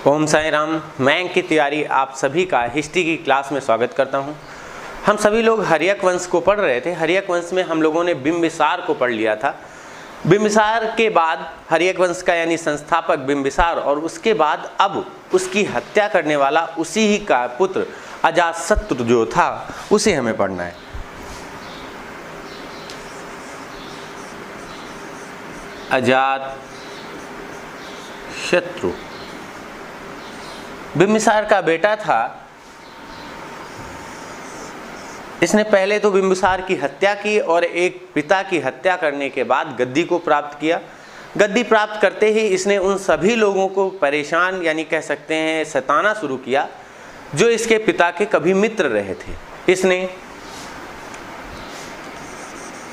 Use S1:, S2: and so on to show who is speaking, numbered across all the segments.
S1: ओम साई राम। मैं अंकित तिवारी आप सभी का हिस्ट्री की क्लास में स्वागत करता हूं। हम सभी लोग हर्यक वंश को पढ़ रहे थे। हर्यक वंश में हम लोगों ने बिंबिसार को पढ़ लिया था। बिंबिसार के बाद हर्यक वंश का यानी संस्थापक बिंबिसार, और उसके बाद अब उसकी हत्या करने वाला उसी ही का पुत्र अजातशत्रु जो था उसे हमें पढ़ना है। अजातशत्रु बिंबिसार का बेटा था। इसने पहले तो बिंबिसार की हत्या की और एक पिता की हत्या करने के बाद गद्दी को प्राप्त किया। गद्दी प्राप्त करते ही इसने उन सभी लोगों को परेशान यानी कह सकते हैं सताना शुरू किया जो इसके पिता के कभी मित्र रहे थे। इसने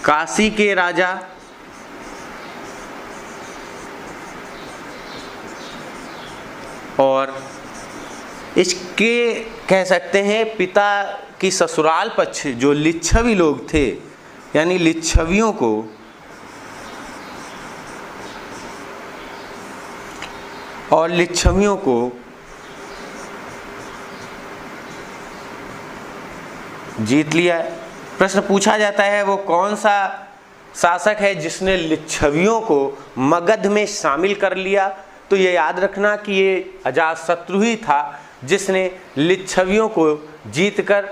S1: काशी के राजा और इसके कह सकते हैं पिता की ससुराल पक्ष जो लिच्छवी लोग थे यानी लिच्छवियों को जीत लिया है। प्रश्न पूछा जाता है वो कौन सा शासक है जिसने लिच्छवियों को मगध में शामिल कर लिया। तो ये याद रखना कि ये अजातशत्रु ही था जिसने लिच्छवियों को जीतकर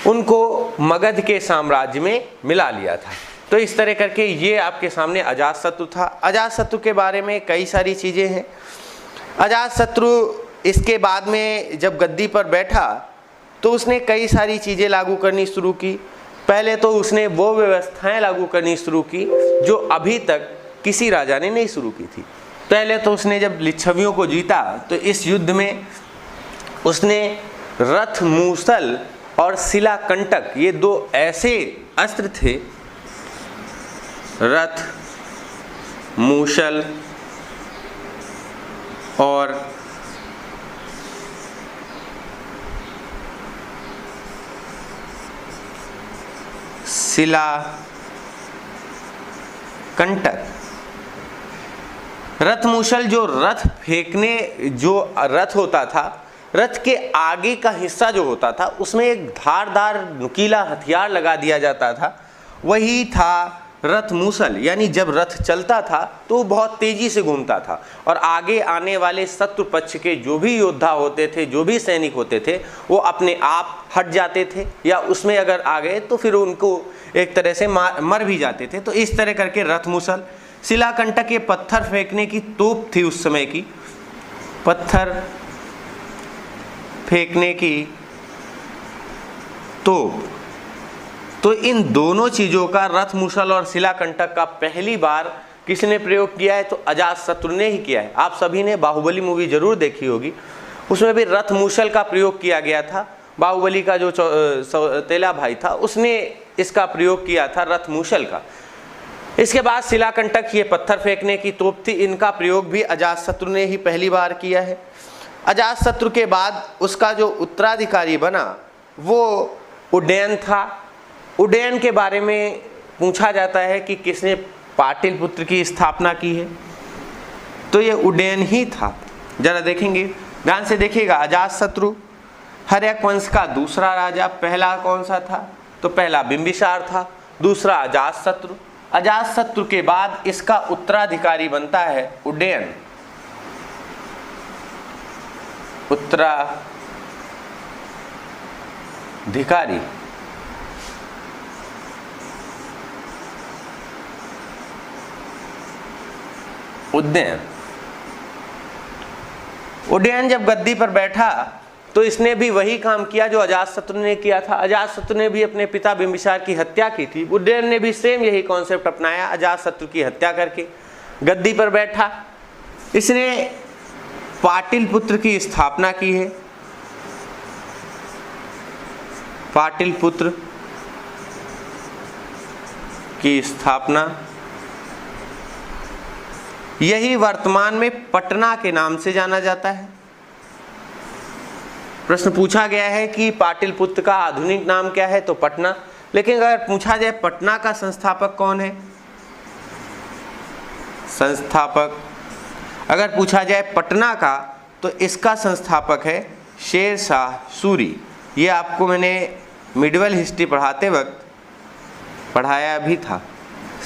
S1: उनको मगध के साम्राज्य में मिला लिया था। तो इस तरह करके ये आपके सामने अजातशत्रु था। अजातशत्रु के बारे में कई सारी चीज़ें हैं। अजातशत्रु इसके बाद में जब गद्दी पर बैठा तो उसने कई सारी चीज़ें लागू करनी शुरू की। पहले तो उसने वो व्यवस्थाएं लागू करनी शुरू की जो अभी तक किसी राजा ने नहीं शुरू की थी। पहले तो उसने जब लिच्छवियों को जीता तो इस युद्ध में उसने रथ मूसल और शिलाकंटक, ये दो ऐसे अस्त्र थे, रथ मूसल और शिलाकंटक। रथ मूसल जो रथ फेंकने जो रथ होता था, रथ के आगे का हिस्सा जो होता था उसमें एक धारदार नुकीला हथियार लगा दिया जाता था, वही था रथ मूसल। यानी जब रथ चलता था तो वो बहुत तेजी से घूमता था और आगे आने वाले शत्रु पक्ष के जो भी योद्धा होते थे, जो भी सैनिक होते थे, वो अपने आप हट जाते थे या उसमें अगर आ गए तो फिर उनको एक तरह से मर भी जाते थे। तो इस तरह करके रथ मूसल। शिलाकंटक ये पत्थर फेंकने की तोप थी उस समय की, पत्थर फेंकने की तोप। तो इन दोनों चीज़ों का, रथ मूसल और शिलाकंटक का पहली बार किसने प्रयोग किया है? तो अजातशत्रु ने ही किया है। आप सभी ने बाहुबली मूवी जरूर देखी होगी, उसमें भी रथ मूसल का प्रयोग किया गया था। बाहुबली का जो सौतेला भाई था उसने इसका प्रयोग किया था, रथ मूसल का। इसके बाद शिलाकंटक, ये पत्थर फेंकने की तोप थी, इनका प्रयोग भी अजातशत्रु ने ही पहली बार किया है। अजातशत्रु के बाद उसका जो उत्तराधिकारी बना वो उदयन था। उदयन के बारे में पूछा जाता है कि किसने पाटलिपुत्र की स्थापना की है, तो ये उदयन ही था। जरा देखेंगे, ध्यान से देखिएगा। अजातशत्रु हर्यक वंश का दूसरा राजा। पहला कौन सा था? तो पहला बिंबिसार था, दूसरा अजातशत्रु। अजातशत्रु के बाद इसका उत्तराधिकारी बनता है उदयन। उत्तराधिकारी उदयन। उदयन जब गद्दी पर बैठा तो इसने भी वही काम किया जो अजातशत्रु ने किया था। अजातशत्रु ने भी अपने पिता बिंबिसार की हत्या की थी, उदयन ने भी सेम यही कॉन्सेप्ट अपनाया, अजातशत्रु की हत्या करके गद्दी पर बैठा। इसने पाटलिपुत्र की स्थापना की है। पाटलिपुत्र की स्थापना, यही वर्तमान में पटना के नाम से जाना जाता है। प्रश्न पूछा गया है कि पाटलिपुत्र का आधुनिक नाम क्या है? तो पटना। लेकिन अगर पूछा जाए पटना का संस्थापक कौन है, संस्थापक अगर पूछा जाए पटना का, तो इसका संस्थापक है शेर शाह सूरी। ये आपको मैंने मिडिवल हिस्ट्री पढ़ाते वक्त पढ़ाया भी था,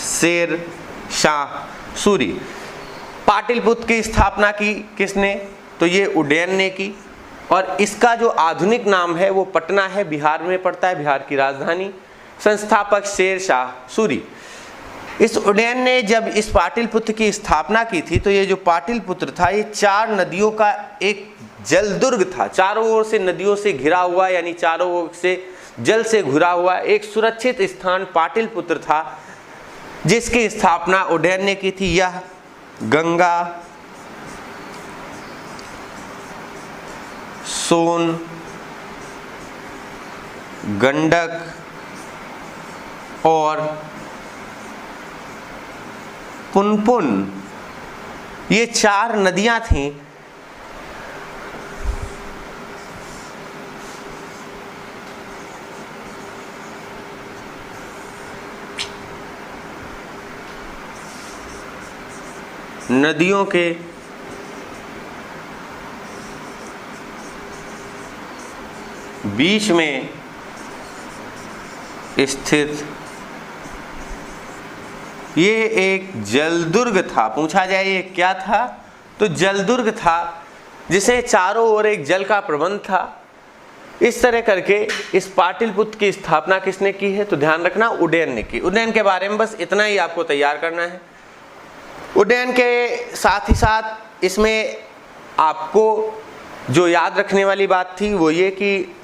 S1: शेर शाह सूरी। पाटलिपुत्र की स्थापना की किसने? तो ये उदयन ने की, और इसका जो आधुनिक नाम है वो पटना है, बिहार में पड़ता है, बिहार की राजधानी। संस्थापक शेर शाह सूरी। इस उदयन ने जब इस पाटलिपुत्र की स्थापना की थी तो ये जो पाटलिपुत्र था ये 4 नदियों का एक जलदुर्ग था, चारों ओर से नदियों से घिरा हुआ, यानी चारों ओर से जल से घिरा हुआ एक सुरक्षित स्थान पाटलिपुत्र था, जिसकी स्थापना उदयन ने की थी। यह गंगा, सोन, गंडक और पुनपुन, ये 4 नदियां थीं नदियों के बीच में स्थित ये एक जलदुर्ग था। पूछा जाए ये क्या था? तो जलदुर्ग था, जिसे चारों ओर एक जल का प्रबंध था। इस तरह करके इस पाटलिपुत्र की स्थापना किसने की है? तो ध्यान रखना, उदयन ने की। उदयन के बारे में बस इतना ही आपको तैयार करना है। उदयन के साथ ही साथ इसमें आपको जो याद रखने वाली बात थी वो ये कि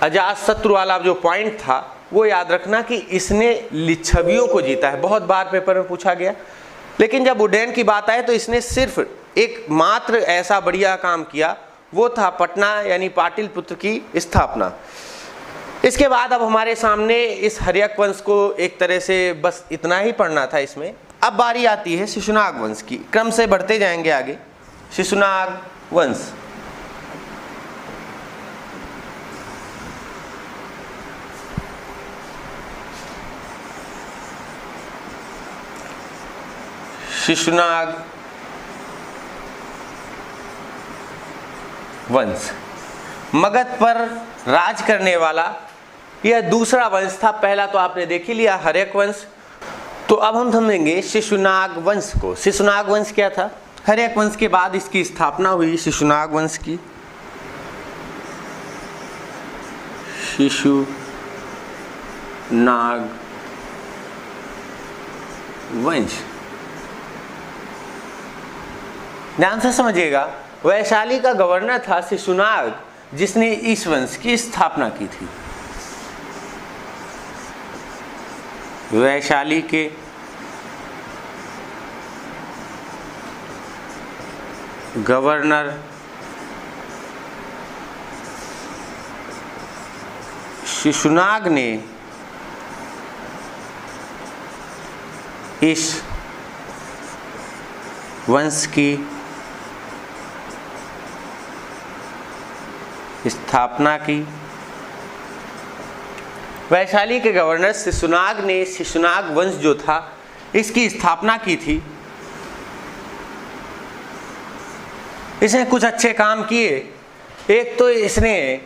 S1: अजातशत्रु वाला जो पॉइंट था वो याद रखना कि इसने लिच्छवियों को जीता है। बहुत बार पेपर में पूछा गया, लेकिन जब उदयन की बात आए तो इसने सिर्फ एक मात्र ऐसा बढ़िया काम किया, वो था पटना यानी पाटलिपुत्र की स्थापना। इसके बाद अब हमारे सामने इस हर्यक वंश को एक तरह से बस इतना ही पढ़ना था इसमें। अब बारी आती है शिशुनाग वंश की। क्रम से बढ़ते जाएंगे आगे। शिशुनाग वंश। शिशुनाग वंश मगध पर राज करने वाला यह दूसरा वंश था। पहला तो आपने देख ही लिया, हर्यक वंश। तो अब हम समझेंगे शिशुनाग वंश को। शिशुनाग वंश क्या था? हर्यक वंश के बाद इसकी स्थापना हुई शिशुनाग वंश की। शिशुनाग वंश, ध्यान से समझिएगा। वैशाली का गवर्नर था शिशुनाग, जिसने इस वंश की स्थापना की थी। वैशाली के गवर्नर शिशुनाग ने इस वंश की स्थापना की। वैशाली के गवर्नर शिशुनाग ने शिशुनाग वंश जो था इसकी स्थापना की थी। इसने कुछ अच्छे काम किए। एक तो इसने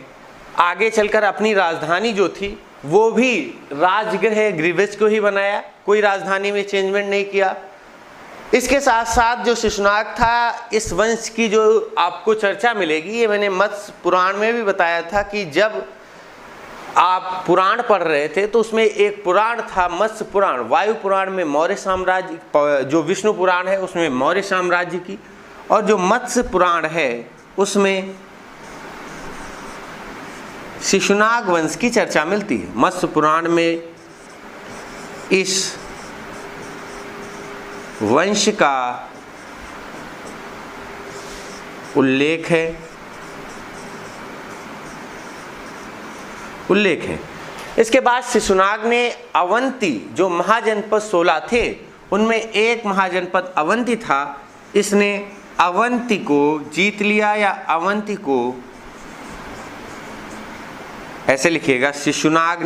S1: आगे चलकर अपनी राजधानी जो थी वो भी राजगृह ग्रीवेज को ही बनाया, कोई राजधानी में चेंजमेंट नहीं किया। इसके साथ साथ जो शिशुनाग था, इस वंश की जो आपको चर्चा मिलेगी, ये मैंने मत्स्य पुराण में भी बताया था कि जब आप पुराण पढ़ रहे थे तो उसमें एक पुराण था मत्स्य पुराण। वायु पुराण में मौर्य साम्राज्य, जो विष्णु पुराण है उसमें मौर्य साम्राज्य की, और जो मत्स्य पुराण है उसमें शिशुनाग वंश की चर्चा मिलती है। मत्स्य पुराण में इस वंश का उल्लेख है। इसके बाद शिशुनाग ने अवंती, जो महाजनपद 16 थे उनमें एक महाजनपद अवंती था, इसने अवंती को जीत लिया, या अवंती को ऐसे लिखिएगा, शिशुनाग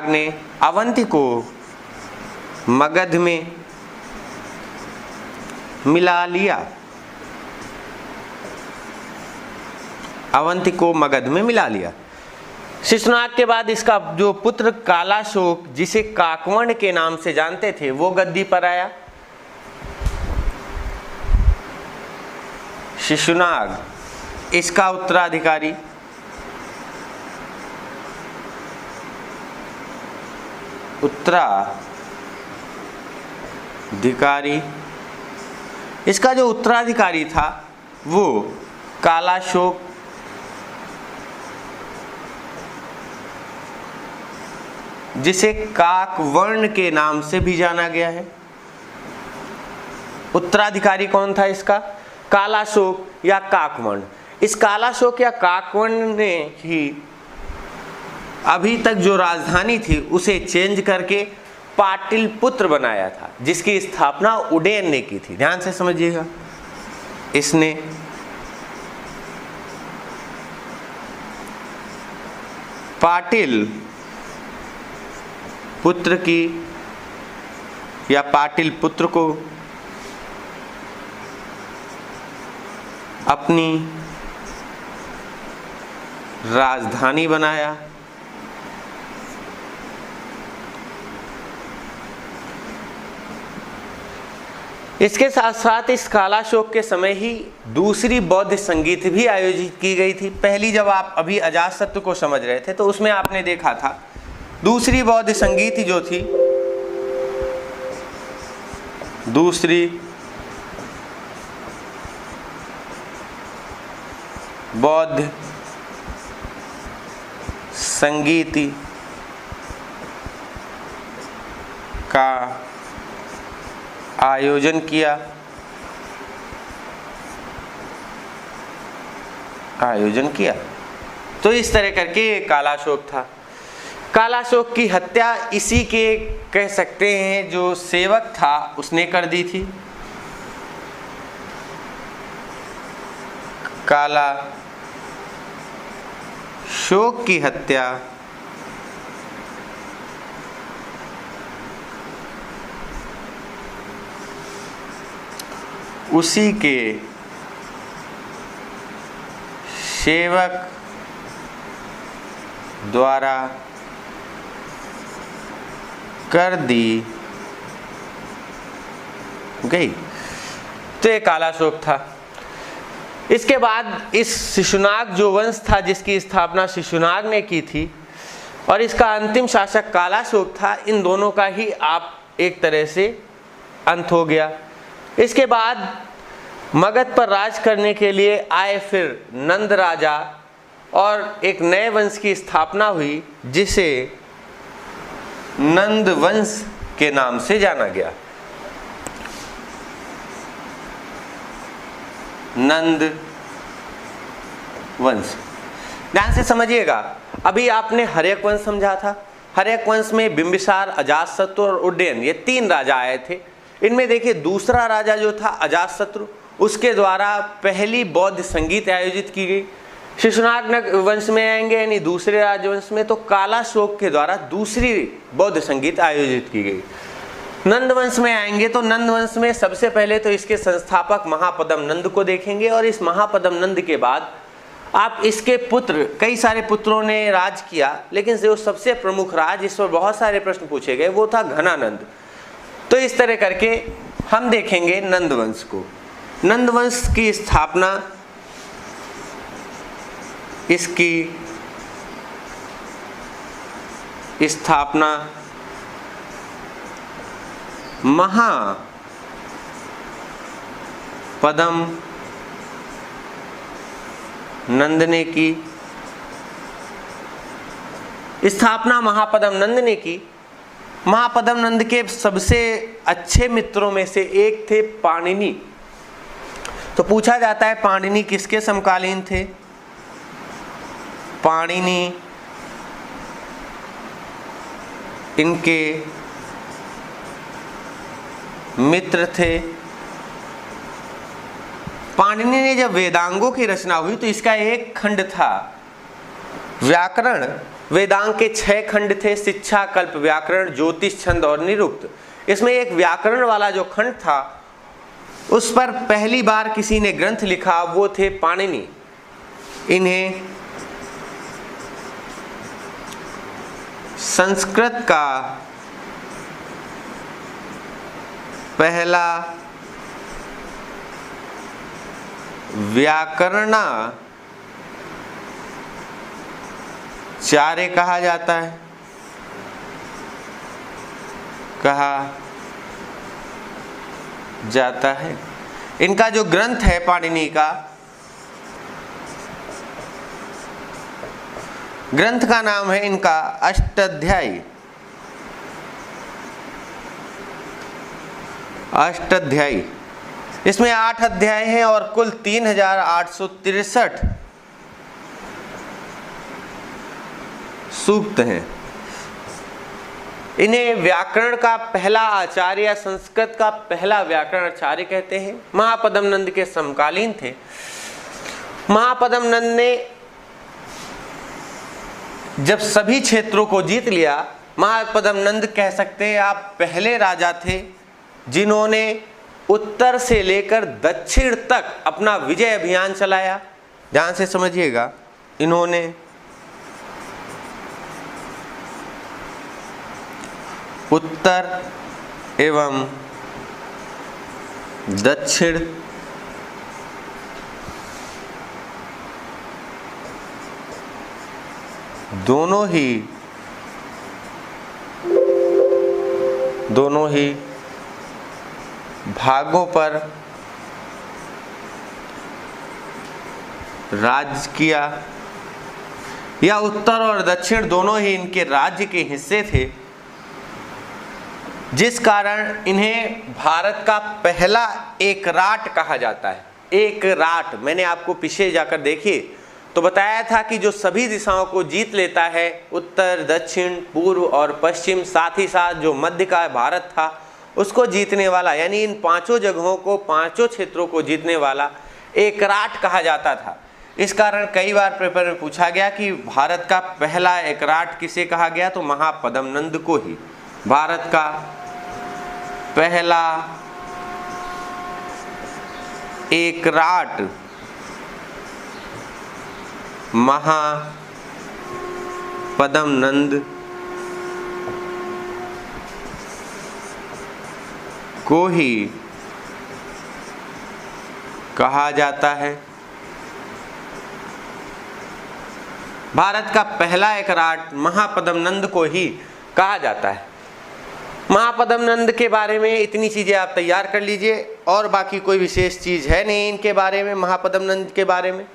S1: ने अवंती को मगध में मिला लिया। अवंती को मगध में मिला लिया। शिशुनाग के बाद इसका जो पुत्र कालाशोक, जिसे काकवर्ण के नाम से जानते थे, वो गद्दी पर आया। शिशुनाग इसका उत्तराधिकारी इसका जो उत्तराधिकारी था वो कालाशोक, जिसे काकवर्ण के नाम से भी जाना गया है। उत्तराधिकारी कौन था इसका? कालाशोक या काकवर्ण। इस कालाशोक या काकवर्ण ने ही अभी तक जो राजधानी थी उसे चेंज करके पाटलिपुत्र बनाया था, जिसकी स्थापना उदयन ने की थी। ध्यान से समझिएगा, इसने पाटिल पुत्र की या पाटलिपुत्र को अपनी राजधानी बनाया। इसके साथ साथ इस कालाशोक के समय ही दूसरी बौद्ध संगीत भी आयोजित की गई थी। पहली जब आप अभी अजातशत्रु को समझ रहे थे तो उसमें आपने देखा था दूसरी बौद्ध संगीत जो थी, दूसरी बौद्ध संगीति का आयोजन किया। तो इस तरह करके कालाशोक था। कालाशोक की हत्या इसी के कह सकते हैं जो सेवक था उसने कर दी थी। कालाशोक की हत्या उसी के सेवक द्वारा कर दी गई। तो ये कालाशोक था। इसके बाद इस शिशुनाग जो वंश था जिसकी स्थापना शिशुनाग ने की थी और इसका अंतिम शासक कालाशोक था, इन दोनों का ही आप एक तरह से अंत हो गया। इसके बाद मगध पर राज करने के लिए आए फिर नंद राजा और एक नए वंश की स्थापना हुई जिसे नंद वंश के नाम से जाना गया। नंद वंश, ध्यान से समझिएगा। अभी आपने हर्यक वंश समझा था। हर्यक वंश में बिंबिसार, अजातशत्रु और उदयन, ये 3 राजा आए थे। इनमें देखिए दूसरा राजा जो था अजातशत्रु, उसके द्वारा पहली बौद्ध संगीत आयोजित की गई। शिशुनाग वंश में आएंगे यानी दूसरे राजवंश में, तो कालाशोक के द्वारा दूसरी बौद्ध संगीत आयोजित की गई। नंद वंश में आएंगे तो नंद वंश में सबसे पहले तो इसके संस्थापक महापद्म नंद को देखेंगे और इस महापद्म नंद के बाद आप इसके पुत्र, कई सारे पुत्रों ने राज किया, लेकिन जो सबसे प्रमुख राज, इस पर बहुत सारे प्रश्न पूछे गए, वो था घनानंद। तो इस तरह करके हम देखेंगे नंद वंश को। नंद वंश की स्थापना, इसकी स्थापना महापद्म नंद ने की। स्थापना महापद्म नंद ने की। महापद्म नंद के सबसे अच्छे मित्रों में से एक थे पाणिनि। तो पूछा जाता है पाणिनि किसके समकालीन थे? पाणिनि इनके मित्र थे। पाणिनि ने जब वेदांगों की रचना हुई तो इसका एक खंड था व्याकरण। वेदांग के 6 खंड थे, शिक्षा, कल्प, व्याकरण, ज्योतिष, छंद और निरुक्त। इसमें एक व्याकरण वाला जो खंड था उस पर पहली बार किसी ने ग्रंथ लिखा, वो थे पाणिनि। इन्हें संस्कृत का पहला व्याकरणाचार्य कहा जाता है, इनका जो ग्रंथ है पाणिनि का, ग्रंथ का नाम है इनका अष्टाध्यायी। इसमें 8 अध्याय हैं और कुल 3863 सूक्त हैं। इन्हें व्याकरण का पहला आचार्य या संस्कृत का पहला व्याकरण आचार्य कहते हैं। महापद्म नंद के समकालीन थे। महापद्म नंद ने जब सभी क्षेत्रों को जीत लिया, महापद्म नंद कह सकते हैं आप पहले राजा थे जिन्होंने उत्तर से लेकर दक्षिण तक अपना विजय अभियान चलाया। ध्यान से समझिएगा, इन्होंने उत्तर एवं दक्षिण दोनों ही भागों पर राज किया, या उत्तर और दक्षिण दोनों ही इनके राज्य के हिस्से थे, जिस कारण इन्हें भारत का पहला एकराट कहा जाता है। एकराट, मैंने आपको पीछे जाकर देखिए तो बताया था कि जो सभी दिशाओं को जीत लेता है, उत्तर, दक्षिण, पूर्व और पश्चिम, साथ ही साथ जो मध्य का भारत था उसको जीतने वाला, यानी इन 5 जगहों को, 5 क्षेत्रों को जीतने वाला एकराट कहा जाता था। इस कारण कई बार पेपर में पूछा गया कि भारत का पहला एकराट किसे कहा गया, तो महापद्म नंद को ही। भारत का पहला एकराट महापद्म नंद को ही कहा जाता है। भारत का पहला एकराट महापद्म नंद को ही कहा जाता है। महापद्म नंद के बारे में इतनी चीजें आप तैयार कर लीजिए, और बाकी कोई विशेष चीज है नहीं इनके बारे में, महापद्म नंद के बारे में।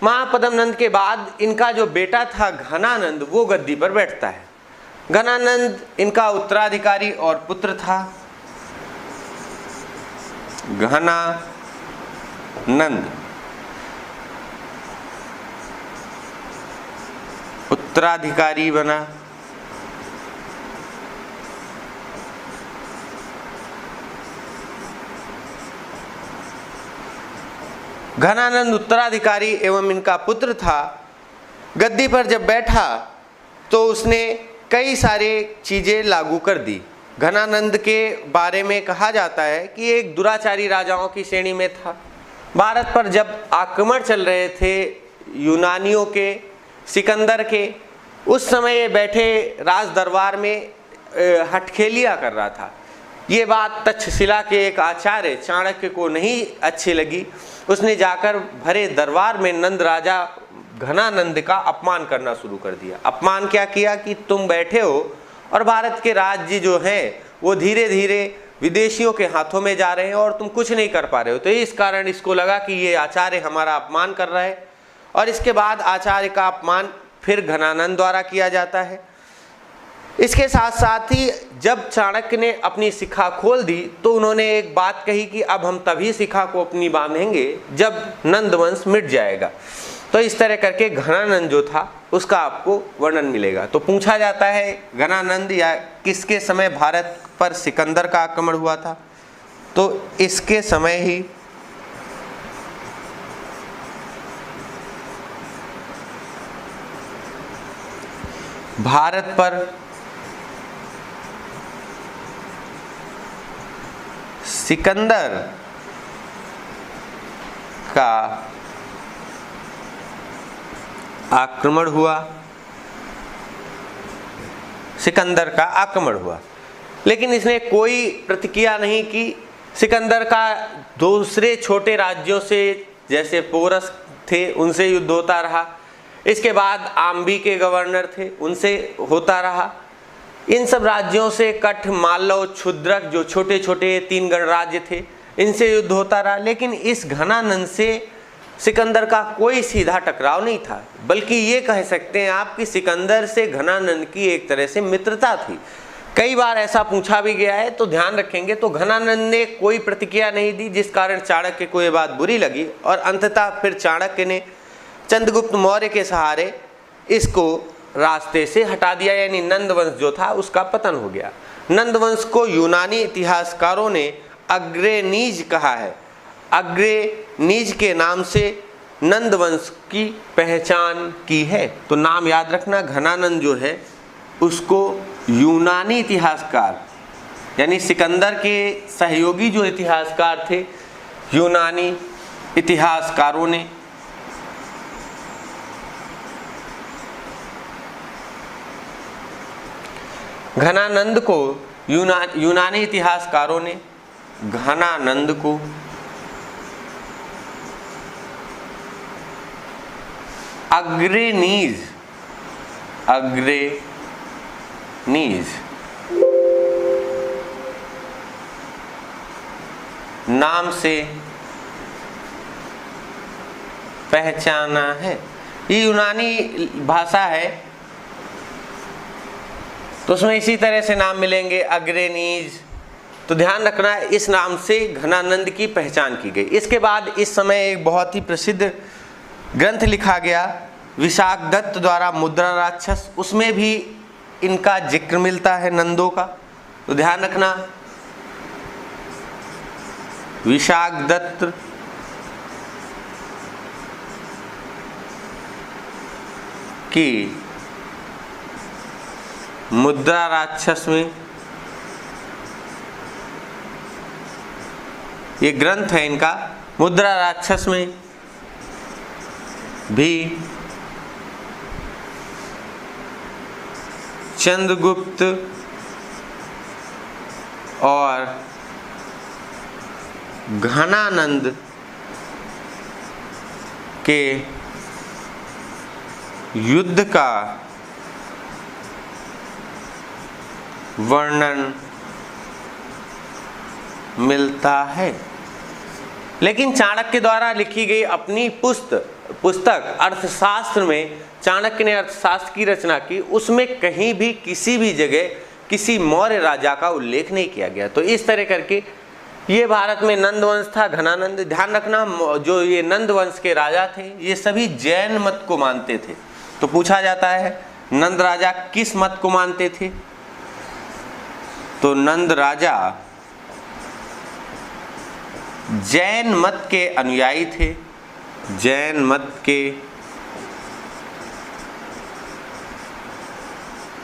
S1: महापद्म नंद के बाद इनका जो बेटा था घनानंद, वो गद्दी पर बैठता है। घनानंद इनका उत्तराधिकारी और पुत्र था। घनानंद उत्तराधिकारी बना। घनानंद उत्तराधिकारी एवं इनका पुत्र था। गद्दी पर जब बैठा तो उसने कई सारे चीजें लागू कर दी। घनानंद के बारे में कहा जाता है कि एक दुराचारी राजाओं की श्रेणी में था। भारत पर जब आक्रमण चल रहे थे यूनानियों के, सिकंदर के, उस समय ये बैठे राज दरबार में हटखेलियाँ कर रहा था। ये बात तक्षशिला के एक आचार्य चाणक्य को नहीं अच्छी लगी। उसने जाकर भरे दरबार में नंद राजा घनानंद का अपमान करना शुरू कर दिया। अपमान क्या किया कि तुम बैठे हो और भारत के राज्य जो हैं वो धीरे धीरे विदेशियों के हाथों में जा रहे हैं और तुम कुछ नहीं कर पा रहे हो। तो इस कारण इसको लगा कि ये आचार्य हमारा अपमान कर रहा है, और इसके बाद आचार्य का अपमान फिर घनानंद द्वारा किया जाता है। इसके साथ साथ ही जब चाणक्य ने अपनी शिखा खोल दी तो उन्होंने एक बात कही कि अब हम तभी शिखा को अपनी बांधेंगे जब नंद वंश मिट जाएगा। तो इस तरह करके घनानंद जो था उसका आपको वर्णन मिलेगा। तो पूछा जाता है घनानंद या किसके समय भारत पर सिकंदर का आक्रमण हुआ था, तो इसके समय ही भारत पर सिकंदर का आक्रमण हुआ, सिकंदर का आक्रमण हुआ, लेकिन इसने कोई प्रतिक्रिया नहीं की। सिकंदर का दूसरे छोटे राज्यों से, जैसे पोरस थे, उनसे युद्ध होता रहा। इसके बाद आम्बी के गवर्नर थे, उनसे होता रहा। इन सब राज्यों से कठ, मालव, क्षुद्रक, जो छोटे छोटे 3 गणराज्य थे, इनसे युद्ध होता रहा। लेकिन इस घनानंद से सिकंदर का कोई सीधा टकराव नहीं था, बल्कि ये कह सकते हैं आप कि सिकंदर से घनानंद की एक तरह से मित्रता थी। कई बार ऐसा पूछा भी गया है, तो ध्यान रखेंगे। तो घनानंद ने कोई प्रतिक्रिया नहीं दी, जिस कारण चाणक्य को ये बात बुरी लगी और अंततः फिर चाणक्य ने चंद्रगुप्त मौर्य के सहारे इसको रास्ते से हटा दिया, यानी नंद वंश जो था उसका पतन हो गया। नंद वंश को यूनानी इतिहासकारों ने अग्रेनीज कहा है। अग्रेनीज के नाम से नंद वंश की पहचान की है। तो नाम याद रखना, घनानंद जो है उसको यूनानी इतिहासकार, यानी सिकंदर के सहयोगी जो इतिहासकार थे, यूनानी इतिहासकारों ने घनानंद को, यूनानी इतिहासकारों ने घनानंद को अग्रेनीज नाम से पहचाना है। ये यूनानी भाषा है, तो उसमें इसी तरह से नाम मिलेंगे, अग्रेनीज। तो ध्यान रखना, इस नाम से घनानंद की पहचान की गई। इसके बाद इस समय एक बहुत ही प्रसिद्ध ग्रंथ लिखा गया विशाखदत्त द्वारा, मुद्रा राक्षस। उसमें भी इनका जिक्र मिलता है, नंदों का। तो ध्यान रखना, विशाखदत्त की मुद्रा राक्षस में, ये ग्रंथ है इनका, मुद्रा राक्षस में भी चंद्रगुप्त और घनानंद के युद्ध का वर्णन मिलता है। लेकिन चाणक्य द्वारा लिखी गई अपनी पुस्तक अर्थशास्त्र में चाणक्य ने अर्थशास्त्र की रचना की, उसमें कहीं भी किसी भी जगह किसी मौर्य राजा का उल्लेख नहीं किया गया। तो इस तरह करके ये भारत में नंद वंश था, घनानंद। ध्यान रखना, जो ये नंद वंश के राजा थे ये सभी जैन मत को मानते थे। तो पूछा जाता है नंद राजा किस मत को मानते थे? तो नंद राजा जैन मत के अनुयायी थे, जैन मत के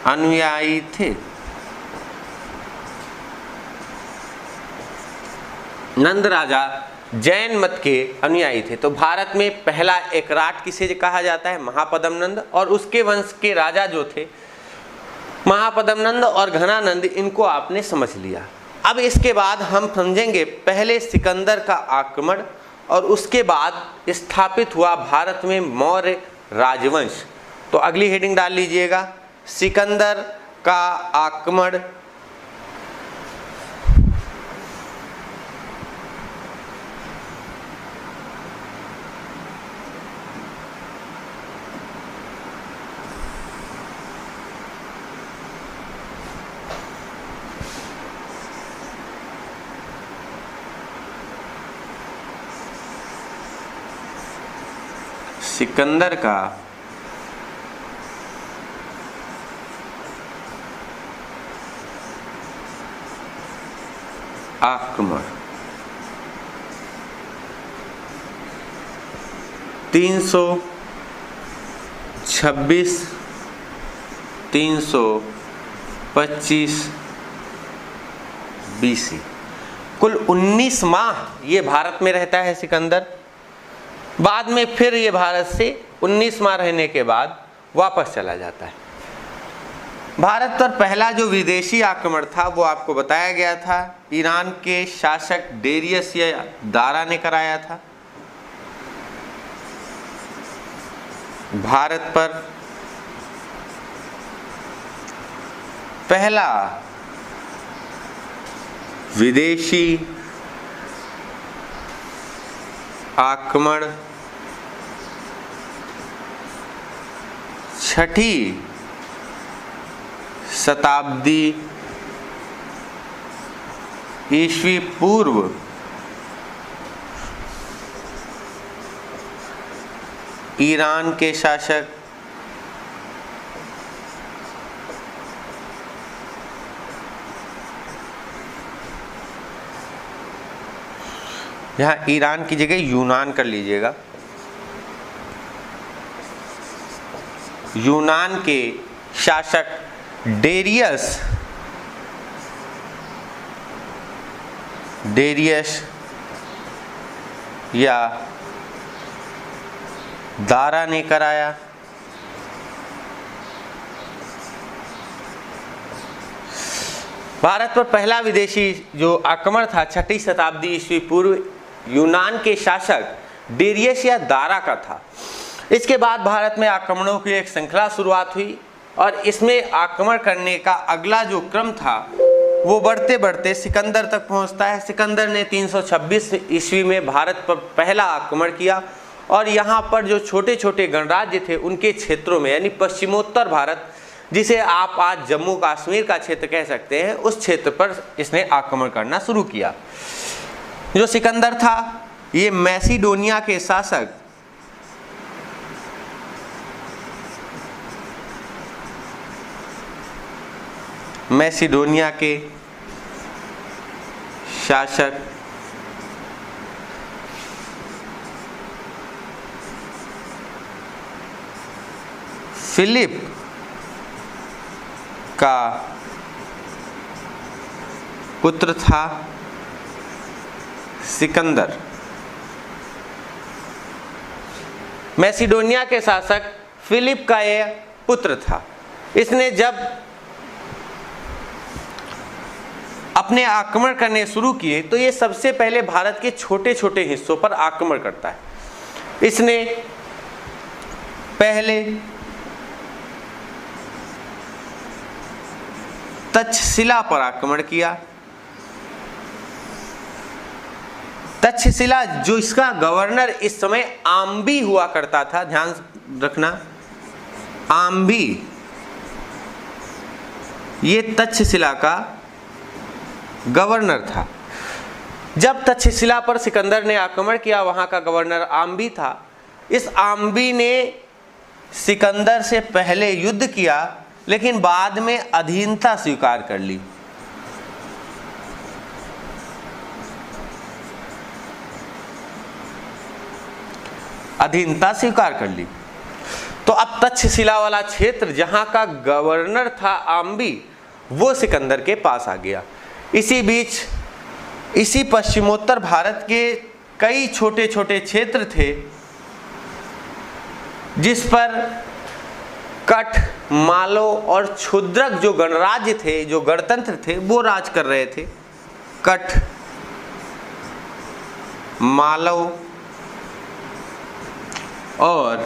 S1: अनुयायी थे। नंद राजा जैन मत के अनुयायी थे। तो भारत में पहला एकराट किसे कहा जाता है? महापद्म नंद। और उसके वंश के राजा जो थे महापद्म नंद और घनानंद, इनको आपने समझ लिया। अब इसके बाद हम समझेंगे पहले सिकंदर का आक्रमण और उसके बाद स्थापित हुआ भारत में मौर्य राजवंश। तो अगली हेडिंग डाल लीजिएगा, सिकंदर का आक्रमण सिकंदर का आक्रमण 326 325 BC। कुल 19 माह ये भारत में रहता है सिकंदर। बाद में फिर ये भारत से 19 माह रहने के बाद वापस चला जाता है। भारत पर पहला जो विदेशी आक्रमण था वो आपको बताया गया था, ईरान के शासक डेरियस या दारा ने कराया था। भारत पर पहला विदेशी आक्रमण 6ठी शताब्दी ईस्वी पूर्व ईरान के शासक यहाँ ईरान की जगह यूनान कर लीजिएगा, यूनान के शासक डेरियस या दारा ने कराया। भारत पर पहला विदेशी जो आक्रमण था 6ठी शताब्दी ईस्वी पूर्व यूनान के शासक डेरियस या दारा का था। इसके बाद भारत में आक्रमणों की एक श्रृंखला शुरुआत हुई और इसमें आक्रमण करने का अगला जो क्रम था वो बढ़ते बढ़ते सिकंदर तक पहुंचता है। सिकंदर ने 326 ईस्वी में भारत पर पहला आक्रमण किया और यहाँ पर जो छोटे छोटे गणराज्य थे उनके क्षेत्रों में, यानी पश्चिमोत्तर भारत, जिसे आप आज जम्मू कश्मीर का क्षेत्र कह सकते हैं, उस क्षेत्र पर इसने आक्रमण करना शुरू किया। जो सिकंदर था ये मैसिडोनिया के शासक फिलिप का पुत्र था सिकंदर। मैसिडोनिया के शासक फिलिप का यह पुत्र था। इसने जब अपने आक्रमण करने शुरू किए तो ये सबसे पहले भारत के छोटे छोटे हिस्सों पर आक्रमण करता है। इसने पहले तक्षशिला पर आक्रमण किया। तक्षशिला जो इसका गवर्नर इस समय आम्बी हुआ करता था, ध्यान रखना, आम्बी, ये तक्षशिला का गवर्नर था। जब तक्षशिला पर सिकंदर ने आक्रमण किया, वहां का गवर्नर आम्बी था। इस आम्बी ने सिकंदर से पहले युद्ध किया लेकिन बाद में अधीनता स्वीकार कर ली। अधीनता स्वीकार कर ली तो अब तक्षशिला वाला क्षेत्र जहां का गवर्नर था आम्बी, वो सिकंदर के पास आ गया। इसी बीच इसी पश्चिमोत्तर भारत के कई छोटे छोटे क्षेत्र थे जिस पर कठ, मालो और क्षुद्रक जो गणराज्य थे, जो गणतंत्र थे, वो राज कर रहे थे। कठ, मालव और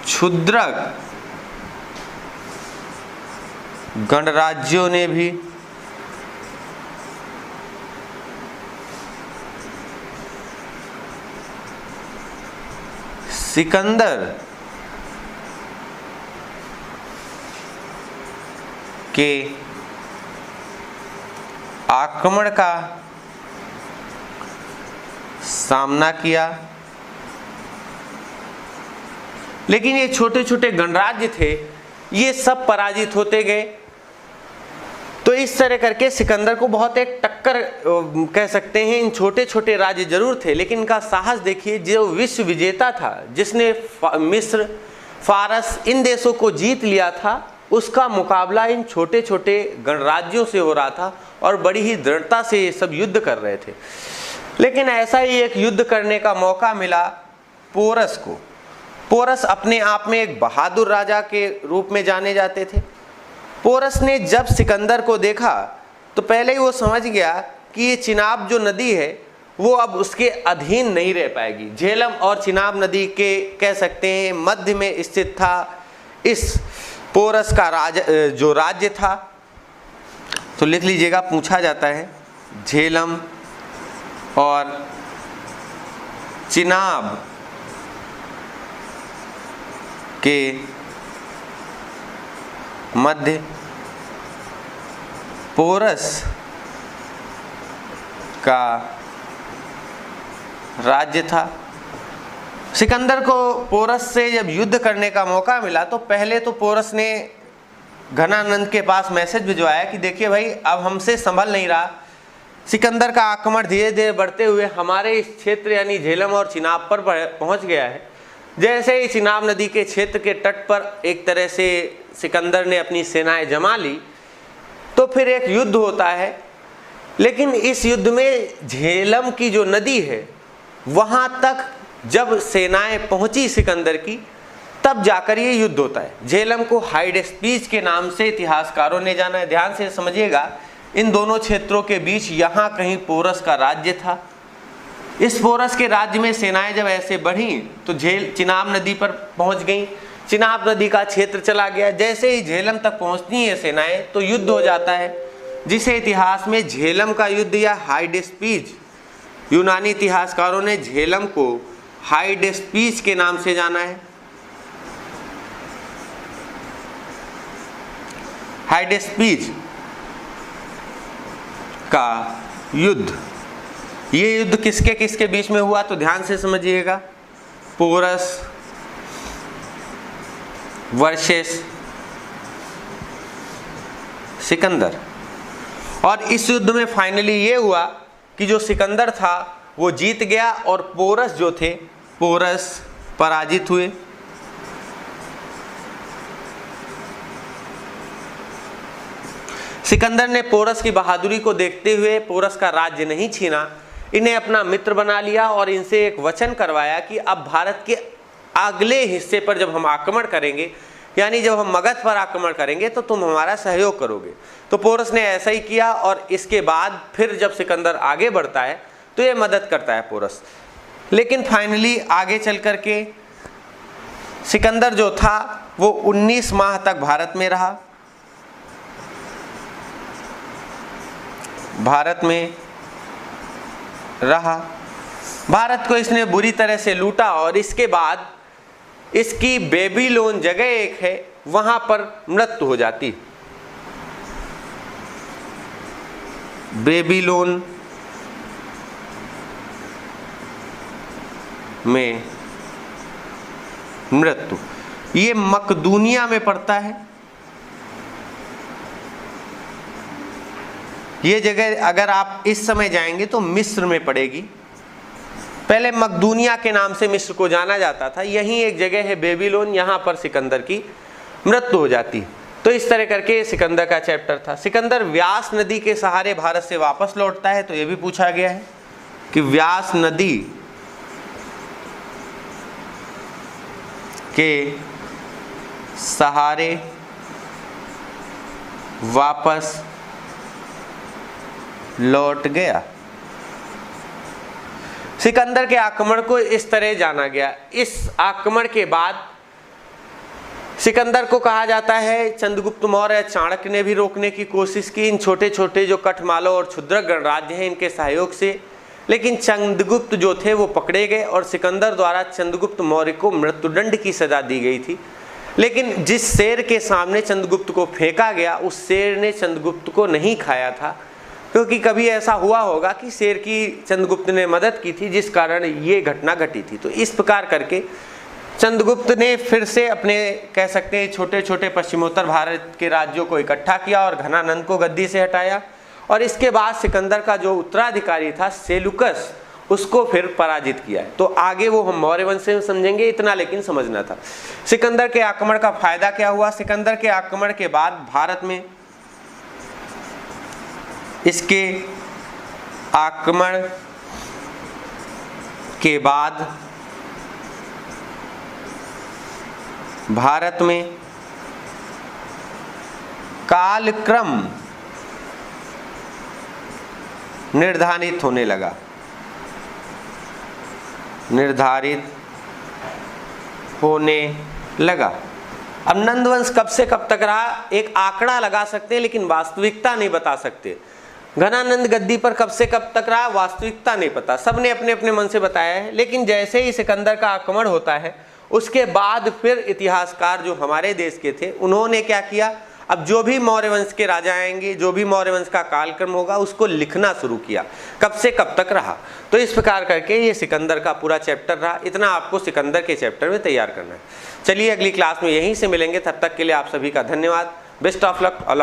S1: क्षुद्रक गणराज्यों ने भी सिकंदर के आक्रमण का सामना किया, लेकिन ये छोटे छोटे गणराज्य थे, ये सब पराजित होते गए। तो इस तरह करके सिकंदर को बहुत एक टक्कर कह सकते हैं। इन छोटे छोटे राज्य जरूर थे लेकिन इनका साहस देखिए। जो विश्व विजेता था, जिसने मिस्र, फारस, इन देशों को जीत लिया था, उसका मुकाबला इन छोटे छोटे गणराज्यों से हो रहा था और बड़ी ही दृढ़ता से ये सब युद्ध कर रहे थे। लेकिन ऐसा ही एक युद्ध करने का मौका मिला पोरस को। पोरस अपने आप में एक बहादुर राजा के रूप में जाने जाते थे। पोरस ने जब सिकंदर को देखा तो पहले ही वो समझ गया कि ये चिनाब जो नदी है वो अब उसके अधीन नहीं रह पाएगी। झेलम और चिनाब नदी के कह सकते हैं मध्य में स्थित था इस पोरस का जो राज्य था। तो लिख लीजिएगा, पूछा जाता है झेलम और चिनाब के मध्य पोरस का राज्य था। सिकंदर को पोरस से जब युद्ध करने का मौका मिला तो पहले तो पोरस ने घनानंद के पास मैसेज भिजवाया कि देखिए भाई, अब हमसे संभल नहीं रहा, सिकंदर का आक्रमण धीरे धीरे बढ़ते हुए हमारे इस क्षेत्र यानी झेलम और चिनाब पर पहुंच गया है। जैसे ही चिनाब नदी के क्षेत्र के तट पर एक तरह से सिकंदर ने अपनी सेनाएं जमा ली तो फिर एक युद्ध होता है। लेकिन इस युद्ध में झेलम की जो नदी है वहां तक जब सेनाएं पहुंची सिकंदर की, तब जाकर ये युद्ध होता है। झेलम को हाइडेस्पीच के नाम से इतिहासकारों ने जाना है। ध्यान से समझिएगा, इन दोनों क्षेत्रों के बीच यहाँ कहीं पोरस का राज्य था। इस पोरस के राज्य में सेनाएं जब ऐसे बढ़ी तो चिनाब नदी पर पहुंच गई। चिनाब नदी का क्षेत्र चला गया। जैसे ही झेलम तक पहुंचती है सेनाएं तो युद्ध हो जाता है, जिसे इतिहास में झेलम का युद्ध या हाइडेस्पीच, यूनानी इतिहासकारों ने झेलम को हाइडेस्पीच के नाम से जाना है। हाइडेस्पीच का युद्ध, ये युद्ध किसके किसके बीच में हुआ तो ध्यान से समझिएगा। पोरस वर्सेस सिकंदर। और इस युद्ध में फाइनली ये हुआ कि जो सिकंदर था वो जीत गया और पोरस जो थे पोरस पराजित हुए। सिकंदर ने पोरस की बहादुरी को देखते हुए पोरस का राज्य नहीं छीना, इन्हें अपना मित्र बना लिया और इनसे एक वचन करवाया कि अब भारत के अगले हिस्से पर जब हम आक्रमण करेंगे, यानी जब हम मगध पर आक्रमण करेंगे, तो तुम हमारा सहयोग करोगे। तो पोरस ने ऐसा ही किया और इसके बाद फिर जब सिकंदर आगे बढ़ता है तो ये मदद करता है पोरस। लेकिन फाइनली आगे चल कर के सिकंदर जो था वो 19 माह तक भारत में रहा। भारत को इसने बुरी तरह से लूटा और इसके बाद इसकी बेबीलोन जगह एक है, वहां पर मृत्यु हो जाती। बेबीलोन में मृत्यु, ये मकदूनिया में पड़ता है। ये जगह अगर आप इस समय जाएंगे तो मिस्र में पड़ेगी। पहले मकदूनिया के नाम से मिस्र को जाना जाता था। यहीं एक जगह है बेबीलोन, यहाँ पर सिकंदर की मृत्यु हो जाती। तो इस तरह करके सिकंदर का चैप्टर था। सिकंदर व्यास नदी के सहारे भारत से वापस लौटता है, तो ये भी पूछा गया है कि व्यास नदी के सहारे वापस लौट गया। सिकंदर के आक्रमण को इस तरह जाना गया। इस आक्रमण के बाद सिकंदर को कहा जाता है, चंद्रगुप्त मौर्य चाणक्य ने भी रोकने की कोशिश की इन छोटे छोटे जो कठमालो और क्षुद्रक गणराज्य हैं इनके सहयोग से, लेकिन चंद्रगुप्त जो थे वो पकड़े गए और सिकंदर द्वारा चंद्रगुप्त मौर्य को मृत्युदंड की सजा दी गई थी। लेकिन जिस शेर के सामने चंद्रगुप्त को फेंका गया, उस शेर ने चंद्रगुप्त को नहीं खाया था, क्योंकि कभी ऐसा हुआ होगा कि शेर की चंद्रगुप्त ने मदद की थी, जिस कारण ये घटना घटी थी। तो इस प्रकार करके चंद्रगुप्त ने फिर से अपने कह सकते हैं छोटे छोटे पश्चिमोत्तर भारत के राज्यों को इकट्ठा किया और घनानंद को गद्दी से हटाया। और इसके बाद सिकंदर का जो उत्तराधिकारी था सेलुकस, उसको फिर पराजित किया है। तो आगे वो हम मौर्य वंश से समझेंगे, इतना लेकिन समझना था। सिकंदर के आक्रमण का फायदा क्या हुआ? सिकंदर के आक्रमण के बाद भारत में, इसके आक्रमण के बाद भारत में कालक्रम निर्धारित होने लगा, अब नंदवंश कब से कब तक रहा? एक आंकड़ा लगा सकते हैं लेकिन वास्तविकता नहीं बता सकते। घनानंद गद्दी पर कब से कब तक रहा? वास्तविकता नहीं पता, सबने अपने अपने मन से बताया है। लेकिन जैसे ही सिकंदर का आक्रमण होता है उसके बाद फिर इतिहासकार जो हमारे देश के थे उन्होंने क्या किया, अब जो भी मौर्य वंश के राजा आएंगे, जो भी मौर्य वंश का कालक्रम होगा, उसको लिखना शुरू किया, कब से कब तक रहा। तो इस प्रकार करके ये सिकंदर का पूरा चैप्टर रहा। इतना आपको सिकंदर के चैप्टर में तैयार करना है। चलिए अगली क्लास में यहीं से मिलेंगे, तब तक के लिए आप सभी का धन्यवाद। Best of luck.